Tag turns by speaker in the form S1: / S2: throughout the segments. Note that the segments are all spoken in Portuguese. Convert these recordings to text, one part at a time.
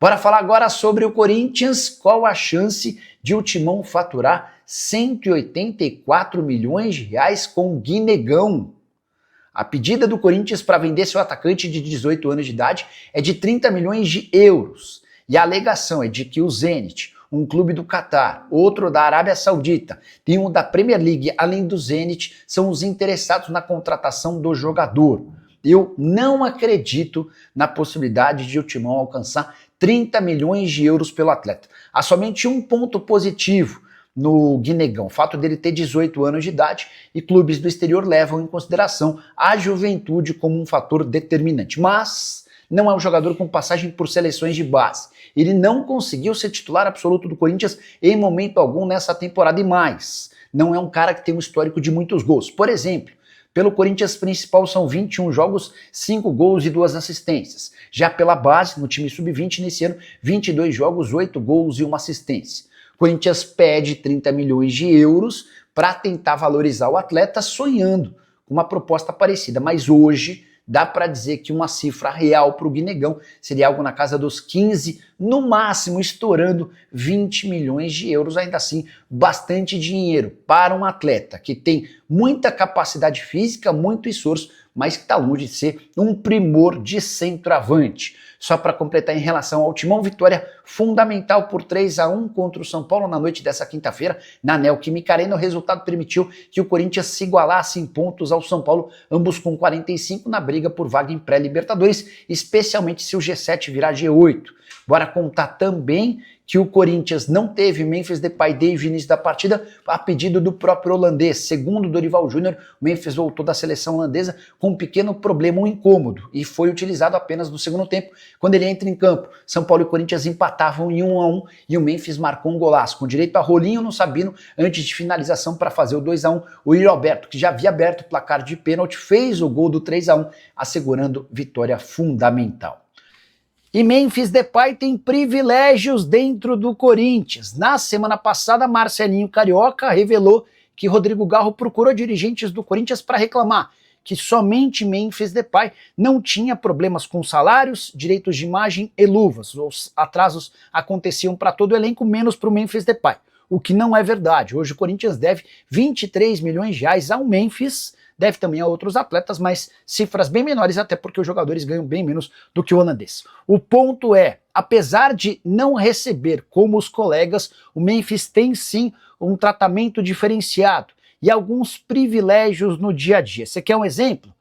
S1: Bora falar agora sobre o Corinthians. Qual a chance de o Timão faturar 184 milhões de reais com o Guinegão? A pedida do Corinthians para vender seu atacante de 18 anos de idade é de 30 milhões de euros. E a alegação é de que o Zenit, um clube do Catar, outro da Arábia Saudita, tem um da Premier League, além do Zenit, são os interessados na contratação do jogador. Eu não acredito na possibilidade de o Timão alcançar 30 milhões de euros pelo atleta. Há somente um ponto positivo no Guinegão, o fato dele ter 18 anos de idade, e clubes do exterior levam em consideração a juventude como um fator determinante. Mas não é um jogador com passagem por seleções de base. Ele não conseguiu ser titular absoluto do Corinthians em momento algum nessa temporada, e mais, não é um cara que tem um histórico de muitos gols. Por exemplo, pelo Corinthians principal são 21 jogos, 5 gols e 2 assistências. Já pela base, no time sub-20, nesse ano, 22 jogos, 8 gols e 1 assistência. O Corinthians pede 30 milhões de euros para tentar valorizar o atleta, sonhando com uma proposta parecida. Mas hoje dá para dizer que uma cifra real para o Guinegão seria algo na casa dos 15, no máximo estourando 20 milhões de euros. Ainda assim, bastante dinheiro para um atleta que tem muita capacidade física, muito esforço, mas que está longe de ser um primor de centroavante. Só para completar em relação ao Timão, vitória fundamental por 3-1 contra o São Paulo na noite dessa quinta-feira, na Neoquímica Arena. O resultado permitiu que o Corinthians se igualasse em pontos ao São Paulo, ambos com 45 na briga por vaga em pré-Libertadores, especialmente se o G7 virar G8. Bora contar também que o Corinthians não teve Memphis Depay desde o início da partida, a pedido do próprio holandês. Segundo Dorival Júnior, o Memphis voltou da seleção holandesa com um pequeno problema, um incômodo, e foi utilizado apenas no segundo tempo, quando ele entra em campo. São Paulo e Corinthians empatavam em 1-1 e o Memphis marcou um golaço, com direito a rolinho no Sabino antes de finalização para fazer o 2-1. O Yuri Alberto, que já havia aberto o placar de pênalti, fez o gol do 3-1, assegurando vitória fundamental. E Memphis Depay tem privilégios dentro do Corinthians. Na semana passada, Marcelinho Carioca revelou que Rodrigo Garro procurou dirigentes do Corinthians para reclamar que somente Memphis Depay não tinha problemas com salários, direitos de imagem e luvas. Os atrasos aconteciam para todo o elenco, menos para o Memphis Depay. O que não é verdade. Hoje o Corinthians deve 23 milhões de reais ao Memphis, deve também a outros atletas, mas cifras bem menores, até porque os jogadores ganham bem menos do que o holandês. O ponto é, apesar de não receber como os colegas, o Memphis tem sim um tratamento diferenciado e alguns privilégios no dia a dia. Você quer um exemplo?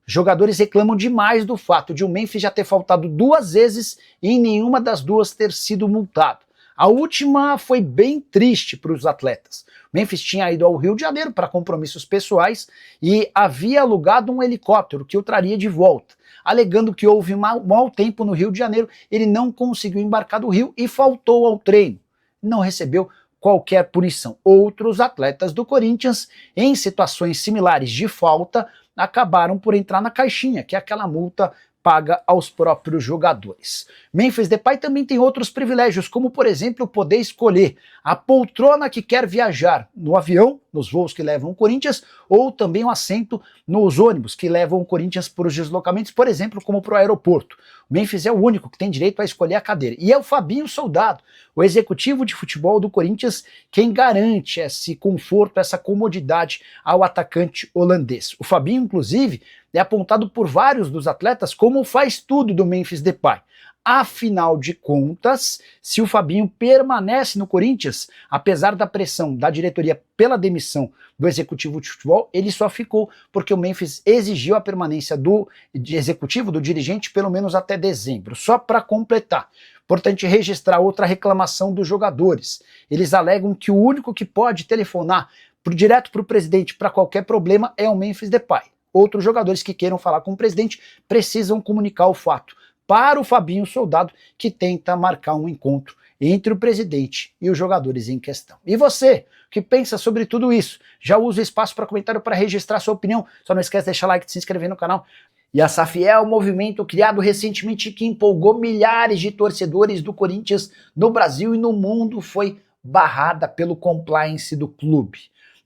S1: Jogadores reclamam demais do fato de o Memphis já ter faltado 2 vezes e em nenhuma das duas ter sido multado. A última foi bem triste para os atletas. Memphis tinha ido ao Rio de Janeiro para compromissos pessoais e havia alugado um helicóptero que o traria de volta. Alegando que houve mau tempo no Rio de Janeiro, ele não conseguiu embarcar do Rio e faltou ao treino. Não recebeu qualquer punição. Outros atletas do Corinthians, em situações similares de falta, acabaram por entrar na caixinha, que é aquela multa paga aos próprios jogadores. Memphis Depay também tem outros privilégios, como por exemplo poder escolher a poltrona que quer viajar no avião, nos voos que levam o Corinthians, ou também um assento nos ônibus que levam o Corinthians para os deslocamentos, por exemplo, como para o aeroporto. O Memphis é o único que tem direito a escolher a cadeira. E é o Fabinho Soldado, o executivo de futebol do Corinthians, quem garante esse conforto, essa comodidade ao atacante holandês. O Fabinho, inclusive, é apontado por vários dos atletas como faz tudo do Memphis Depay. Afinal de contas, se o Fabinho permanece no Corinthians, apesar da pressão da diretoria pela demissão do executivo de futebol, ele só ficou porque o Memphis exigiu a permanência do executivo, do dirigente, pelo menos até dezembro. Só para completar, importante registrar outra reclamação dos jogadores. Eles alegam que o único que pode telefonar direto para o presidente para qualquer problema é o Memphis Depay. Outros jogadores que queiram falar com o presidente precisam comunicar o fato para o Fabinho Soldado, que tenta marcar um encontro entre o presidente e os jogadores em questão. E você, o que pensa sobre tudo isso? Já usa o espaço para comentário para registrar sua opinião. Só não esquece de deixar like e se inscrever no canal. E a Safiel é um movimento criado recentemente que empolgou milhares de torcedores do Corinthians no Brasil e no mundo, foi barrada pelo compliance do clube.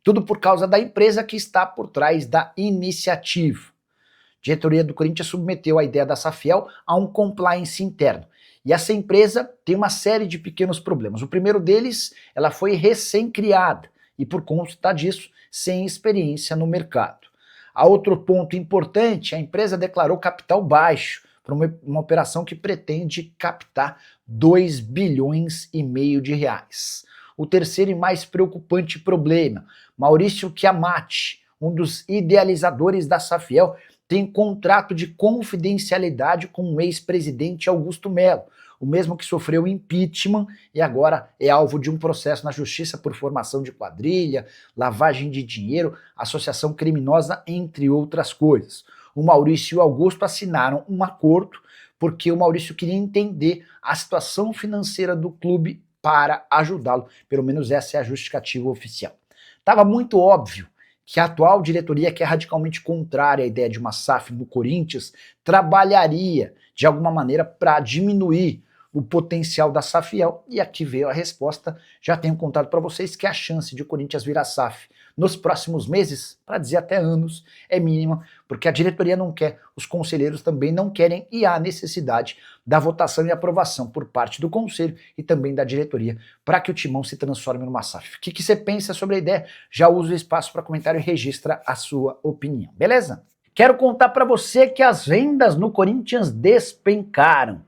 S1: Tudo por causa da empresa que está por trás da iniciativa. A diretoria do Corinthians submeteu a ideia da Safiel a um compliance interno. E essa empresa tem uma série de pequenos problemas. O primeiro deles, ela foi recém-criada e por conta disso, sem experiência no mercado. A outro ponto importante, a empresa declarou capital baixo para uma operação que pretende captar 2 bilhões e meio de reais. O terceiro e mais preocupante problema, Maurício Chiamati, um dos idealizadores da Safiel, tem contrato de confidencialidade com o ex-presidente Augusto Melo, o mesmo que sofreu impeachment e agora é alvo de um processo na justiça por formação de quadrilha, lavagem de dinheiro, associação criminosa, entre outras coisas. O Maurício e o Augusto assinaram um acordo porque o Maurício queria entender a situação financeira do clube para ajudá-lo, pelo menos essa é a justificativa oficial. Estava muito óbvio que a atual diretoria, que é radicalmente contrária à ideia de uma SAF no Corinthians, trabalharia de alguma maneira para diminuir o potencial da Safiel, e aqui veio a resposta. Já tenho contado para vocês que a chance de o Corinthians virar SAF nos próximos meses, para dizer até anos, é mínima, porque a diretoria não quer, os conselheiros também não querem, e há necessidade da votação e aprovação por parte do conselho e também da diretoria para que o Timão se transforme numa SAF. O que você pensa sobre a ideia? Já usa o espaço para comentário e registra a sua opinião, beleza? Quero contar para você que as vendas no Corinthians despencaram.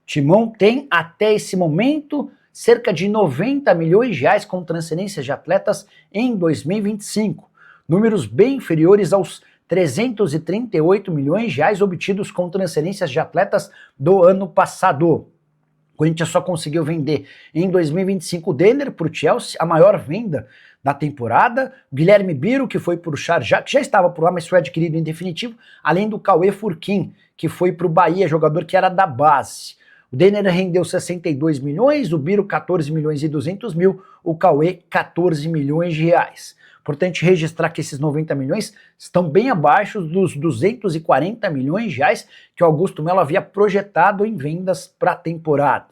S1: Timão tem, até esse momento, cerca de 90 milhões de reais com transferências de atletas em 2025, números bem inferiores aos 338 milhões de reais obtidos com transferências de atletas do ano passado. O Corinthians só conseguiu vender em 2025 o Denner para o Chelsea, a maior venda da temporada, o Guilherme Biro, que foi para o Sharjah, que já estava por lá, mas foi adquirido em definitivo, além do Cauê Furquim, que foi para o Bahia, jogador que era da base. O Denner rendeu 62 milhões, o Biro 14 milhões e 200 mil, o Cauê 14 milhões de reais. Importante registrar que esses 90 milhões estão bem abaixo dos 240 milhões de reais que o Augusto Melo havia projetado em vendas para a temporada.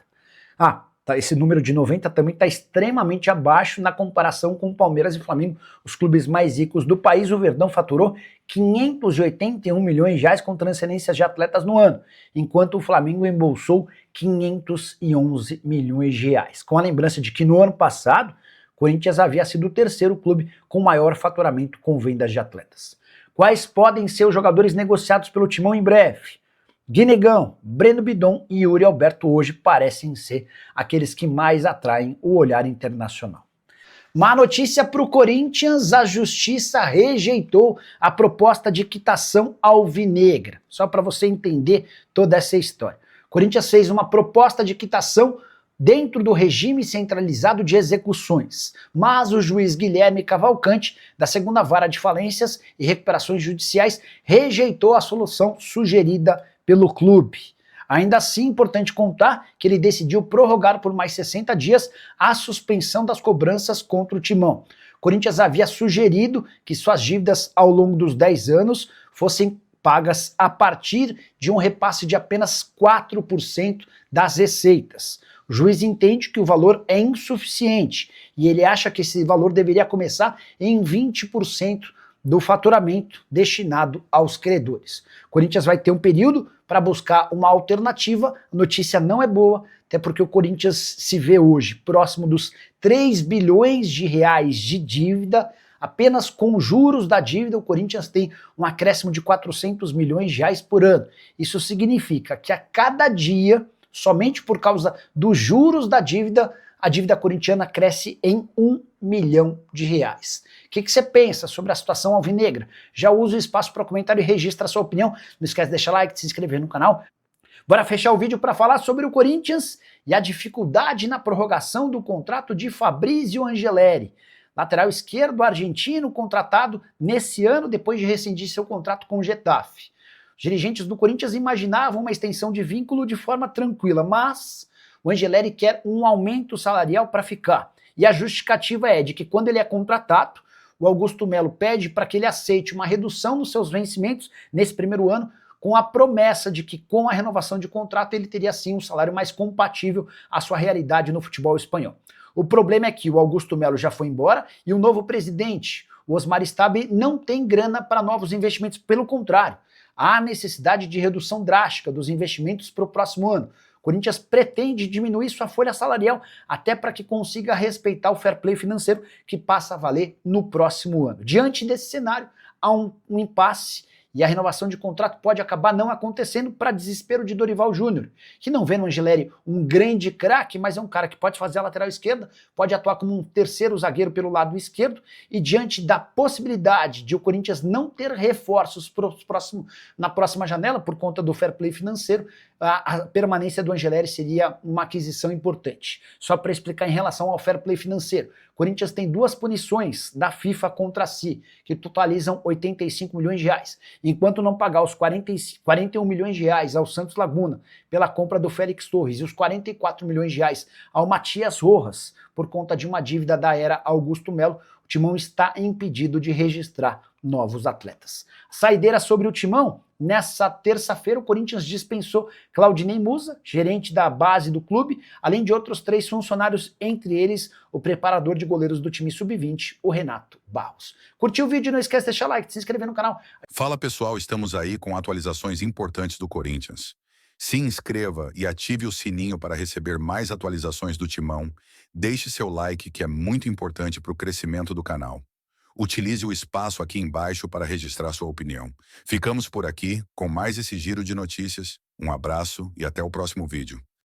S1: Esse número de 90 também está extremamente abaixo na comparação com o Palmeiras e Flamengo, os clubes mais ricos do país. O Verdão faturou 581 milhões de reais com transferências de atletas no ano, enquanto o Flamengo embolsou 511 milhões de reais. Com a lembrança de que no ano passado, o Corinthians havia sido o terceiro clube com maior faturamento com vendas de atletas. Quais podem ser os jogadores negociados pelo Timão em breve? Guinegão, Breno Bidon e Yuri Alberto hoje parecem ser aqueles que mais atraem o olhar internacional. Má notícia para o Corinthians, a justiça rejeitou a proposta de quitação alvinegra. Só para você entender toda essa história. O Corinthians fez uma proposta de quitação dentro do regime centralizado de execuções, mas o juiz Guilherme Cavalcante, da 2ª Vara de Falências e Recuperações Judiciais, rejeitou a solução sugerida pelo clube. Ainda assim, importante contar que ele decidiu prorrogar por mais 60 dias a suspensão das cobranças contra o Timão. O Corinthians havia sugerido que suas dívidas ao longo dos 10 anos fossem pagas a partir de um repasse de apenas 4% das receitas. O juiz entende que o valor é insuficiente e ele acha que esse valor deveria começar em 20% do faturamento destinado aos credores. O Corinthians vai ter um período para buscar uma alternativa. A notícia não é boa, até porque o Corinthians se vê hoje próximo dos 3 bilhões de reais de dívida. Apenas com juros da dívida, o Corinthians tem um acréscimo de 400 milhões de reais por ano. Isso significa que a cada dia, somente por causa dos juros da dívida, a dívida corintiana cresce em 1 milhão de reais. O que você pensa sobre a situação alvinegra? Já usa o espaço para comentário e registra a sua opinião. Não esquece de deixar like, de se inscrever no canal. Bora fechar o vídeo para falar sobre o Corinthians e a dificuldade na prorrogação do contrato de Fabrício Angeleri, lateral esquerdo argentino contratado nesse ano depois de rescindir seu contrato com o Getafe. Os dirigentes do Corinthians imaginavam uma extensão de vínculo de forma tranquila, mas o Angeleri quer um aumento salarial para ficar. E a justificativa é de que quando ele é contratado, o Augusto Melo pede para que ele aceite uma redução nos seus vencimentos nesse primeiro ano, com a promessa de que com a renovação de contrato ele teria sim um salário mais compatível à sua realidade no futebol espanhol. O problema é que o Augusto Melo já foi embora e o novo presidente, o Osmar Stabile, não tem grana para novos investimentos. Pelo contrário, há necessidade de redução drástica dos investimentos para o próximo ano. O Corinthians pretende diminuir sua folha salarial até para que consiga respeitar o fair play financeiro que passa a valer no próximo ano. Diante desse cenário, há um impasse e a renovação de contrato pode acabar não acontecendo para desespero de Dorival Júnior, que não vê no Angeleri um grande craque, mas é um cara que pode fazer a lateral esquerda, pode atuar como um terceiro zagueiro pelo lado esquerdo, e diante da possibilidade de o Corinthians não ter reforços na próxima janela por conta do fair play financeiro, a permanência do Angeleri seria uma aquisição importante. Só para explicar em relação ao fair play financeiro, Corinthians tem duas punições da FIFA contra si, que totalizam 85 milhões de reais. Enquanto não pagar os 41 milhões de reais ao Santos Laguna pela compra do Félix Torres e os 44 milhões de reais ao Matias Rojas por conta de uma dívida da era Augusto Melo, o Timão está impedido de registrar novos atletas. Saideira sobre o Timão: nessa terça-feira o Corinthians dispensou Claudinei Musa, gerente da base do clube, além de outros 3 funcionários, entre eles o preparador de goleiros do time sub-20, o Renato Barros. Curtiu o vídeo? Não esquece de deixar like, de se inscrever no canal.
S2: Fala pessoal, estamos aí com atualizações importantes do Corinthians. Se inscreva e ative o sininho para receber mais atualizações do Timão. Deixe seu like, que é muito importante para o crescimento do canal. Utilize o espaço aqui embaixo para registrar sua opinião. Ficamos por aqui com mais esse giro de notícias. Um abraço e até o próximo vídeo.